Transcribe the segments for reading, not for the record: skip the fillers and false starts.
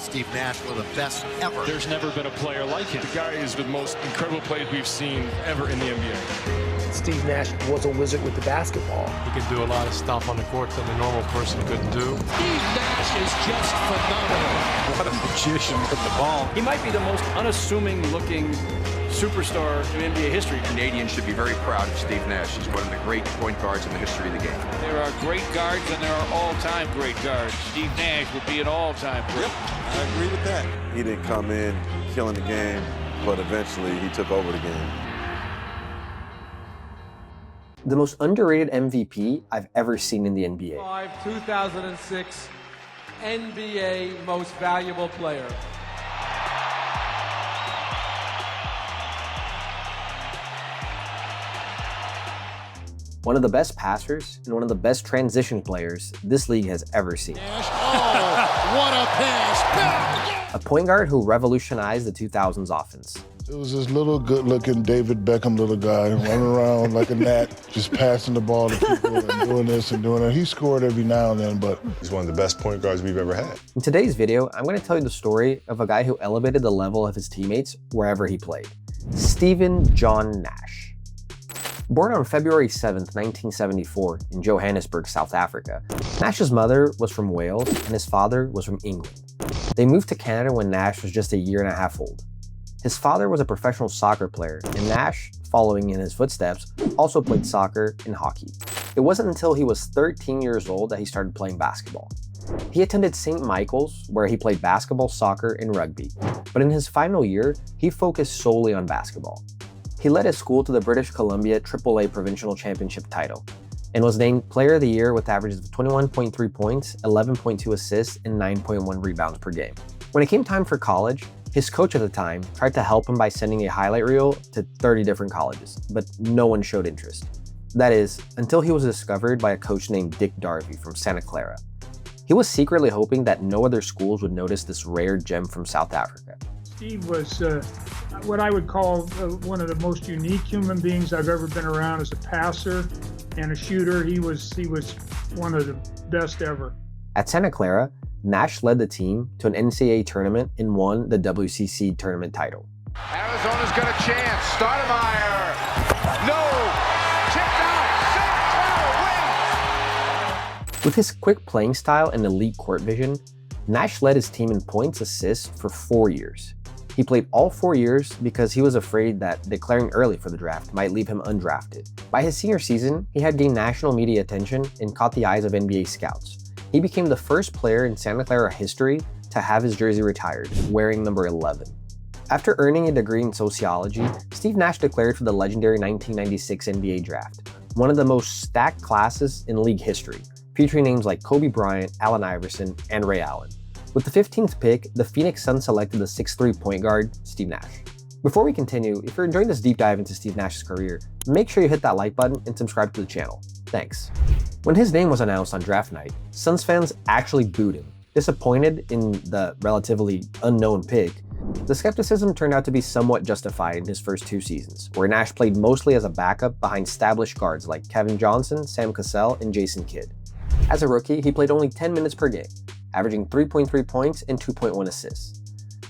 Steve Nash, one of the best ever. There's never been a player like him. The guy is the most incredible player we've seen ever in the NBA. Steve Nash was a wizard with the basketball. He could do a lot of stuff on the court that a normal person couldn't do. Steve Nash is just phenomenal. What a magician with the ball. He might be the most unassuming looking superstar in NBA history. Canadians should be very proud of Steve Nash. He's one of the great point guards in the history of the game. There are great guards and there are all-time great guards. Steve Nash would be an all-time great. Yep, I agree with that. He didn't come in killing the game, but eventually he took over the game. The most underrated MVP I've ever seen in the NBA. 2006 NBA Most Valuable Player. One of the best passers and one of the best transition players this league has ever seen. Oh, what a pass! A point guard who revolutionized the 2000s offense. It was this little good-looking David Beckham little guy running around like a gnat, just passing the ball to people and doing this and doing that. He scored every now and then, but He's one of the best point guards we've ever had. In today's video, I'm going to tell you the story of a guy who elevated the level of his teammates wherever he played. Stephen John Nash. Born on February 7th, 1974 in Johannesburg, South Africa, Nash's mother was from Wales and his father was from England. They moved to Canada when Nash was just a year and a half old. His father was a professional soccer player, and Nash, following in his footsteps, also played soccer and hockey. It wasn't until he was 13 years old that he started playing basketball. He attended St. Michael's, where he played basketball, soccer, and rugby, but in his final year, he focused solely on basketball. He led his school to the British Columbia AAA Provincial Championship title, and was named Player of the Year with averages of 21.3 points, 11.2 assists, and 9.1 rebounds per game. When it came time for college, his coach at the time tried to help him by sending a highlight reel to 30 different colleges, but no one showed interest. That is, until he was discovered by a coach named Dick Darby from Santa Clara. He was secretly hoping that no other schools would notice this rare gem from South Africa. Steve was what I would call one of the most unique human beings I've ever been around as a passer and a shooter. He was one of the best ever. At Santa Clara, Nash led the team to an NCAA tournament and won the WCC tournament title. Arizona's got a chance. Stoudemire. No. Tipped out. Santa Clara wins. With his quick playing style and elite court vision, Nash led his team in points, assists for 4 years. He played all 4 years because he was afraid that declaring early for the draft might leave him undrafted. By his senior season, he had gained national media attention and caught the eyes of NBA scouts. He became the first player in Santa Clara history to have his jersey retired, wearing number 11. After earning a degree in sociology, Steve Nash declared for the legendary 1996 NBA draft, one of the most stacked classes in league history, featuring names like Kobe Bryant, Allen Iverson, and Ray Allen. With the 15th pick, the Phoenix Suns selected the 6'3" point guard, Steve Nash. Before we continue, if you're enjoying this deep dive into Steve Nash's career, make sure you hit that like button and subscribe to the channel. Thanks. When his name was announced on draft night, Suns fans actually booed him. Disappointed in the relatively unknown pick, the skepticism turned out to be somewhat justified in his first 2 seasons, where Nash played mostly as a backup behind established guards like Kevin Johnson, Sam Cassell, and Jason Kidd. As a rookie, he played only 10 minutes per game, averaging 3.3 points and 2.1 assists.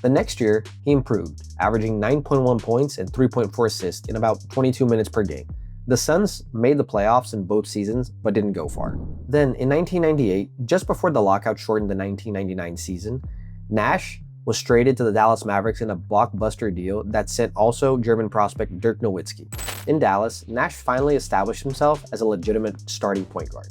The next year, he improved, averaging 9.1 points and 3.4 assists in about 22 minutes per game. The Suns made the playoffs in both seasons, but didn't go far. Then, in 1998, just before the lockout shortened the 1999 season, Nash was traded to the Dallas Mavericks in a blockbuster deal that sent also German prospect Dirk Nowitzki. In Dallas, Nash finally established himself as a legitimate starting point guard.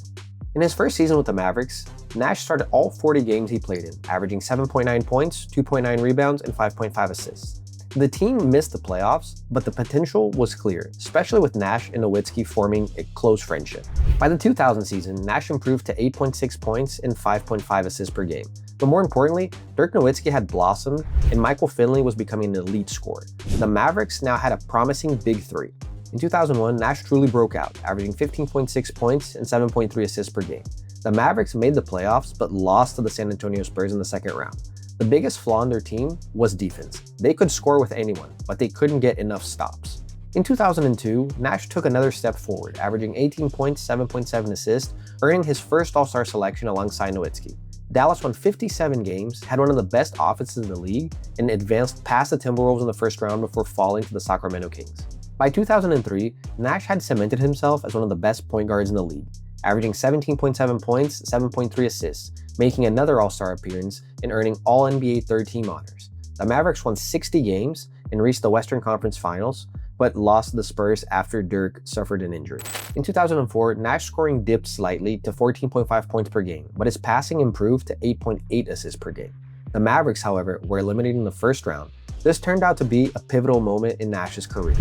In his first season with the Mavericks, Nash started all 40 games he played in, averaging 7.9 points, 2.9 rebounds, and 5.5 assists. The team missed the playoffs, but the potential was clear, especially with Nash and Nowitzki forming a close friendship. By the 2000 season, Nash improved to 8.6 points and 5.5 assists per game. But more importantly, Dirk Nowitzki had blossomed and Michael Finley was becoming an elite scorer. The Mavericks now had a promising big three. In 2001, Nash truly broke out, averaging 15.6 points and 7.3 assists per game. The Mavericks made the playoffs, but lost to the San Antonio Spurs in the second round. The biggest flaw in their team was defense. They could score with anyone, but they couldn't get enough stops. In 2002, Nash took another step forward, averaging 18 points, 7.7 assists, earning his first All-Star selection alongside Nowitzki. Dallas won 57 games, had one of the best offenses in the league, and advanced past the Timberwolves in the first round before falling to the Sacramento Kings. By 2003, Nash had cemented himself as one of the best point guards in the league, averaging 17.7 points, 7.3 assists, making another All-Star appearance and earning All-NBA third-team honors. The Mavericks won 60 games and reached the Western Conference Finals, but lost to the Spurs after Dirk suffered an injury. In 2004, Nash scoring dipped slightly to 14.5 points per game, but his passing improved to 8.8 assists per game. The Mavericks, however, were eliminated in the first round. This turned out to be a pivotal moment in Nash's career.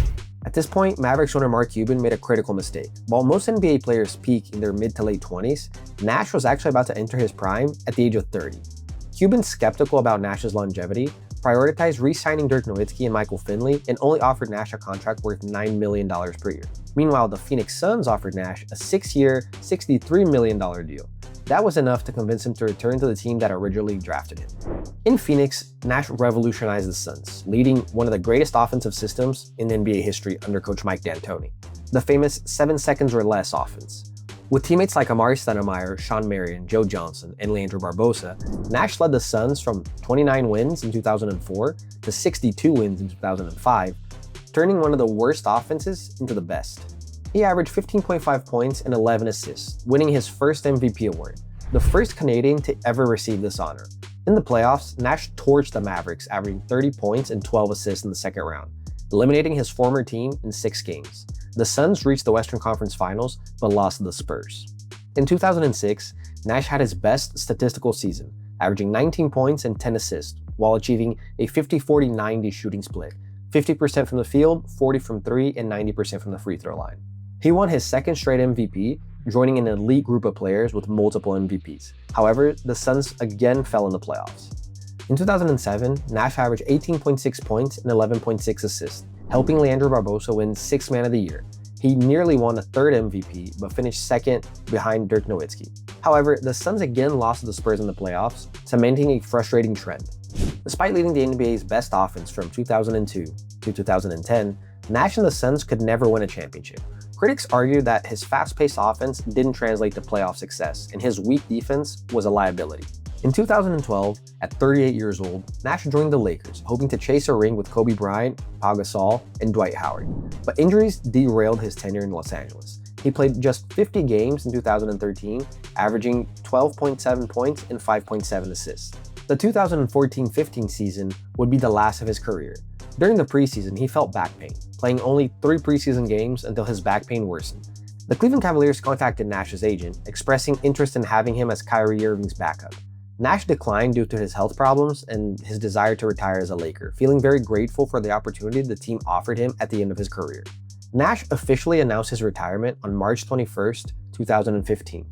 At this point, Mavericks owner Mark Cuban made a critical mistake. While most NBA players peak in their mid to late 20s, Nash was actually about to enter his prime at the age of 30. Cuban, skeptical about Nash's longevity, prioritized re-signing Dirk Nowitzki and Michael Finley and only offered Nash a contract worth $9 million per year. Meanwhile, the Phoenix Suns offered Nash a 6-year, $63 million deal. That was enough to convince him to return to the team that originally drafted him. In Phoenix, Nash revolutionized the Suns, leading one of the greatest offensive systems in NBA history under coach Mike D'Antoni, the famous 7 seconds or less offense. With teammates like Amari Stoudemire, Sean Marion, Joe Johnson, and Leandro Barbosa, Nash led the Suns from 29 wins in 2004 to 62 wins in 2005, turning one of the worst offenses into the best. He averaged 15.5 points and 11 assists, winning his first MVP award, the first Canadian to ever receive this honor. In the playoffs, Nash torched the Mavericks, averaging 30 points and 12 assists in the second round, eliminating his former team in 6 games. The Suns reached the Western Conference Finals, but lost to the Spurs. In 2006, Nash had his best statistical season, averaging 19 points and 10 assists, while achieving a 50-40-90 shooting split, 50% from the field, 40 from 3, and 90% from the free throw line. He won his second straight MVP, joining an elite group of players with multiple MVPs. However, the Suns again fell in the playoffs. In 2007, Nash averaged 18.6 points and 11.6 assists, helping Leandro Barbosa win 6th Man of the Year. He nearly won a third MVP, but finished second behind Dirk Nowitzki. However, the Suns again lost to the Spurs in the playoffs, cementing a frustrating trend. Despite leading the NBA's best offense from 2002 to 2010, Nash and the Suns could never win a championship. Critics argue that his fast-paced offense didn't translate to playoff success, and his weak defense was a liability. In 2012, at 38 years old, Nash joined the Lakers, hoping to chase a ring with Kobe Bryant, Pau Gasol, and Dwight Howard. But injuries derailed his tenure in Los Angeles. He played just 50 games in 2013, averaging 12.7 points and 5.7 assists. The 2014-15 season would be the last of his career. During the preseason, he felt back pain, playing only 3 preseason games until his back pain worsened. The Cleveland Cavaliers contacted Nash's agent, expressing interest in having him as Kyrie Irving's backup. Nash declined due to his health problems and his desire to retire as a Laker, feeling very grateful for the opportunity the team offered him at the end of his career. Nash officially announced his retirement on March 21, 2015.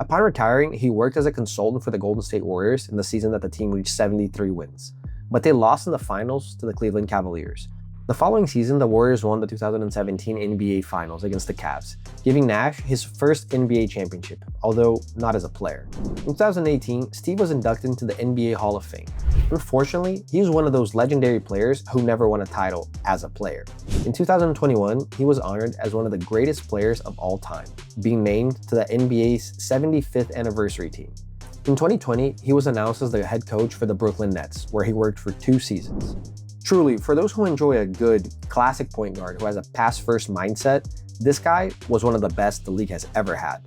Upon retiring, he worked as a consultant for the Golden State Warriors in the season that the team reached 73 wins, but they lost in the finals to the Cleveland Cavaliers. The following season, the Warriors won the 2017 NBA Finals against the Cavs, giving Nash his first NBA championship, although not as a player. In 2018, Steve was inducted into the NBA Hall of Fame. Unfortunately, he was one of those legendary players who never won a title as a player. In 2021, he was honored as one of the greatest players of all time, being named to the NBA's 75th anniversary team. In 2020, he was announced as the head coach for the Brooklyn Nets, where he worked for 2 seasons. Truly, for those who enjoy a good, classic point guard who has a pass-first mindset, this guy was one of the best the league has ever had.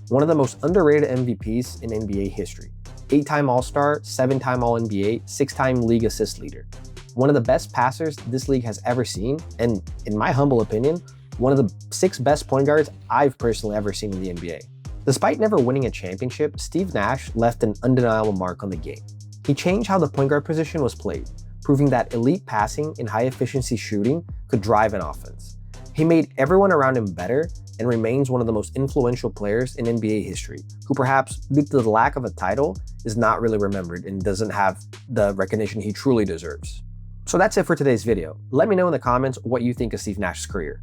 One of the most underrated MVPs in NBA history. 8-time All-Star, 7-time All-NBA, 6-time league assist leader. One of the best passers this league has ever seen, and in my humble opinion, one of the 6 best point guards I've personally ever seen in the NBA. Despite never winning a championship, Steve Nash left an undeniable mark on the game. He changed how the point guard position was played, proving that elite passing and high-efficiency shooting could drive an offense. He made everyone around him better and remains one of the most influential players in NBA history, who perhaps, due to the lack of a title, is not really remembered and doesn't have the recognition he truly deserves. So that's it for today's video. Let me know in the comments what you think of Steve Nash's career.